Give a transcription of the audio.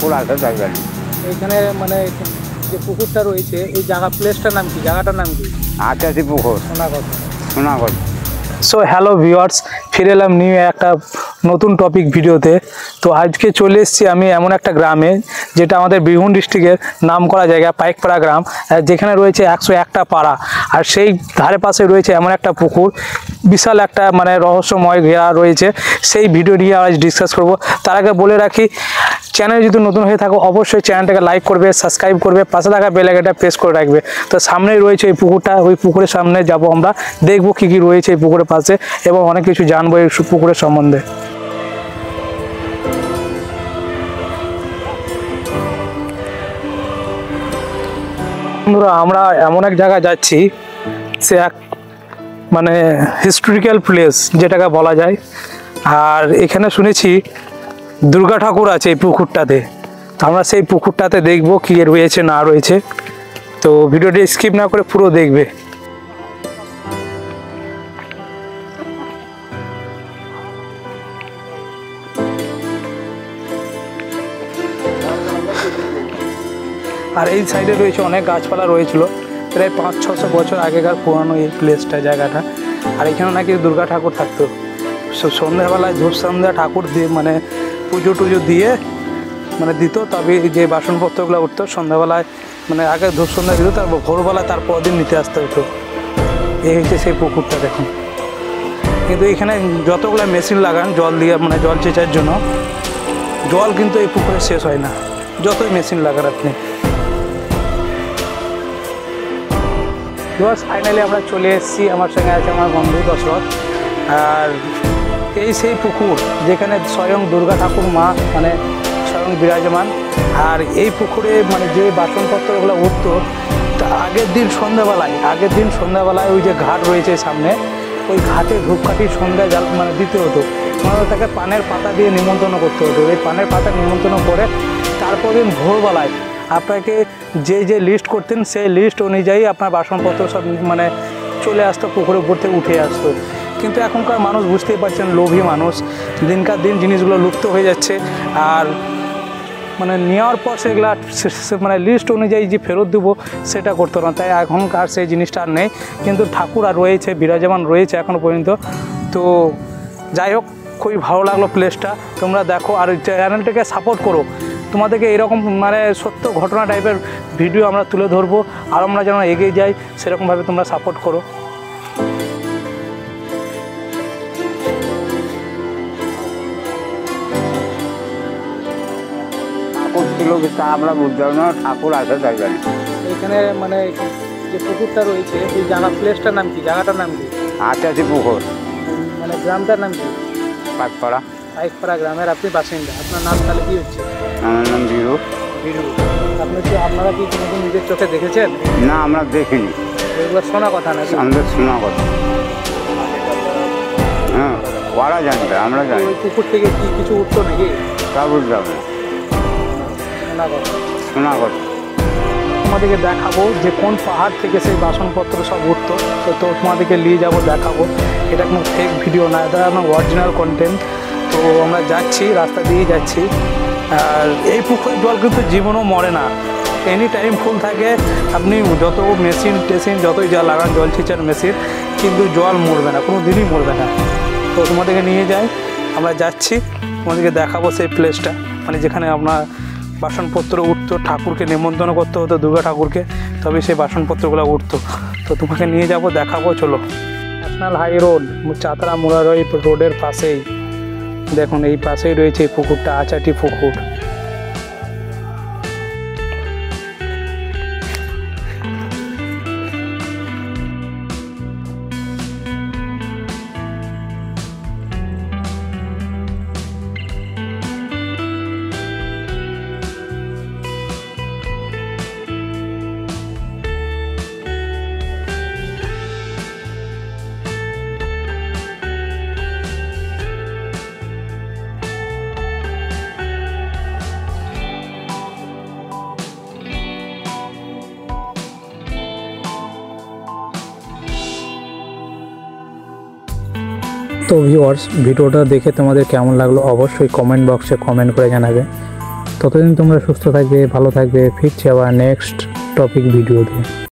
ঠাকুর আছে তাই জানি। এখানে মানে যে পুকুরটা রয়েছে এই জায়গা প্লেসটার নাম কি, জায়গাটার নাম কি? আচাশি পুকুর, সোনাগঞ্জ। সো হ্যালো ভিউয়ার্স, ফিরে এলাম নিউ একটা নতুন টপিক ভিডিওতে। তো আজকে চলে এসেছি আমি এমন একটা গ্রামে যেটা আমাদের বীরভূম ডিস্ট্রিক্টের নাম করা জায়গা পাইকপাড়া গ্রাম, যেখানে রয়েছে 101টা পাড়া। আর সেই ধারে পাশে রয়েছে এমন একটা পুকুর, বিশাল একটা মানে রহস্যময় ঘেরা রয়েছে। সেই ভিডিও নিয়ে আজ ডিসকাস করব। তার আগে বলে রাখি, চ্যানেল যদি নতুন হয়ে থাকো অবশ্যই চ্যানেলটাকে লাইক করবে, সাবস্ক্রাইব করবে, পাশে থাকা বেল আইকনটা প্রেস করে রাখবে। তো সামনেই রয়েছে এই পুকুরটা, ওই পুকুরের সামনে যাব আমরা, দেখবো কী কী রয়েছে এই পুকুরের পাশে এবং অনেক কিছু জানবো এই পুকুরের সম্বন্ধে। বন্ধুরা, আমরা এমন এক জায়গায় যাচ্ছি, সে এক মানে হিস্টোরিক্যাল প্লেস যেটাকে বলা যায়। আর এখানে শুনেছি দুর্গা ঠাকুর আছে এই পুকুরটাতে। আমরা সেই পুকুরটাতে দেখবো কি রয়েছে না রয়েছে। তো ভিডিওটি স্কিপ না করে পুরো দেখবে। আর এই সাইডে রয়েছে অনেক গাছপালা রয়েছিল, প্রায় 500-600 বছর আগেকার পুরানো এই প্লেসটা, জায়গাটা। আর এখানে নাকি দুর্গা ঠাকুর থাকতো। সন্ধ্যাবেলায় ধূপ সন্ধ্যা ঠাকুর দিয়ে মানে পুজো টুজো দিয়ে মানে দিত, তবে যে বাসনপত্রগুলো উঠতো সন্ধ্যাবেলায়, মানে আগে ধূপ সন্ধ্যা দিত, তারপর ভোরবেলায় তার পরের দিন নিতে আসতে হতো। এই হচ্ছে সেই পুকুরটা দেখুন। কিন্তু এখানে যতগুলো মেশিন লাগান জল দিয়ে মানে জল চেঁচার জন্য, জল কিন্তু এই পুকুরে শেষ হয় না, যতই মেশিন লাগান আপনি। ফাইনালি আমরা চলে এসেছি, আমার সঙ্গে আছে আমার বন্ধু দশরথ। আর এই সেই পুকুর যেখানে স্বয়ং দুর্গা ঠাকুর মা মানে স্বয়ং বিরাজমান। আর এই পুকুরে মানে যে বাসনপত্রগুলো উঠতো আগের দিন সন্ধ্যাবেলায় ওই যে ঘাট রয়েছে সামনে, ওই ঘাটে ধূপকাঠি সন্ধ্যা জাল মানে দিতে হতো। মানে তাকে পানের পাতা দিয়ে নিমন্ত্রণ করতে হতো। এই পানের পাতা নিমন্ত্রণ করে তারপর দিন ভোরবেলায় আপনাকে যে লিস্ট করতেন সেই লিস্ট অনুযায়ী আপনার বাসনপত্র সব মানে চলে আসতো, পুকুরের উপর থেকে উঠে আসতো। কিন্তু এখনকার মানুষ বুঝতেই পারছেন, লোভী মানুষ, দিনকার দিন জিনিসগুলো লুপ্ত হয়ে যাচ্ছে। আর মানে নেওয়ার পর সেগুলা মানে লিস্ট অনুযায়ী যে ফেরত দেবো সেটা করতো না, তাই এখনকার সেই জিনিসটা আর নেই। কিন্তু ঠাকুর আর রয়েছে, বিরাজমান রয়েছে এখনও পর্যন্ত। তো যাই হোক, খুবই ভালো লাগলো প্লেসটা। তোমরা দেখো আর চ্যানেলটাকে সাপোর্ট করো। তোমাদেরকে এরকম মানে সত্য ঘটনা টাইপের ভিডিও আমরা তুলে ধরবো, আর আমরা যেন এগিয়ে যাই সেরকমভাবে তোমরা সাপোর্ট করো। ঠাকুর ছিল তা আমরা বুঝতাম না, ঠাকুর আছে তাই জানি। এখানে মানে যে পুকুরটা রয়েছে এই জায়গা প্লেসটার নাম কি, জায়গাটার নাম কি? আচাশি পুকুর। মানে গ্রামটার নাম কি? পাইকপাড়া গ্রামের আপনি বাসিন্দা। আপনার নাম তাহলে কি হচ্ছে? আমার নাম বিরু। আপনারা কি কোনোদিন নিজের চোখে দেখেছেন? না, আমরা দেখিনি, এগুলো শোনা কথা নাকি? আমাদের শোনা কথা। হ্যাঁ, ওরা জানবে, আমরা জানি। ওই পুকুর থেকে কি কিছু উঠতো নাকি? তা বুঝতে হবে, শোনা কথা। তোমাদেরকে দেখাবো যে কোন পাহাড় থেকে সেই বাসনপত্র সব উঠতো। তো তোমাদেরকে নিয়ে যাবো, দেখাবো। এটা কোনো ফেক ভিডিও না, এটা আমার অরিজিনাল কন্টেন্ট। তো আমরা যাচ্ছি, রাস্তা দিয়েই যাচ্ছি। আর এই পুকুরের জল কিন্তু জীবনও মরে না, এনি টাইম ফুল থাকে। আপনি যত মেশিন টেশিন যতই জল লাগান, জল ছেঁচার মেশিন, কিন্তু জল মরবে না, কোনো দিনই মরবে না। তো তোমাদেরকে নিয়ে যাই, আমরা যাচ্ছি, তোমাদেরকে দেখাবো সেই প্লেসটা, মানে যেখানে আপনার বাসনপত্র উঠতো, ঠাকুরকে নিমন্ত্রণ করতে হতো দুর্গা ঠাকুরকে, তবে সেই বাসনপত্রগুলো উঠতো। তো তোমাকে নিয়ে যাব, দেখাবো, চলো। National high road Chatra Murarai রোডের পাশেই দেখুন, এই পাশেই রয়েছে এই পুকুরটা, আচাটি পুকুর। তো ভিউয়ার্স, ভিডিওটা দেখে তোমাদের কেমন লাগলো অবশ্যই কমেন্ট বক্সে কমেন্ট করে জানাবে। ততদিন তোমরা সুস্থ থাকবে, ভালো থাকবে। ফিরছি আবার নেক্সট টপিক ভিডিও দিয়ে।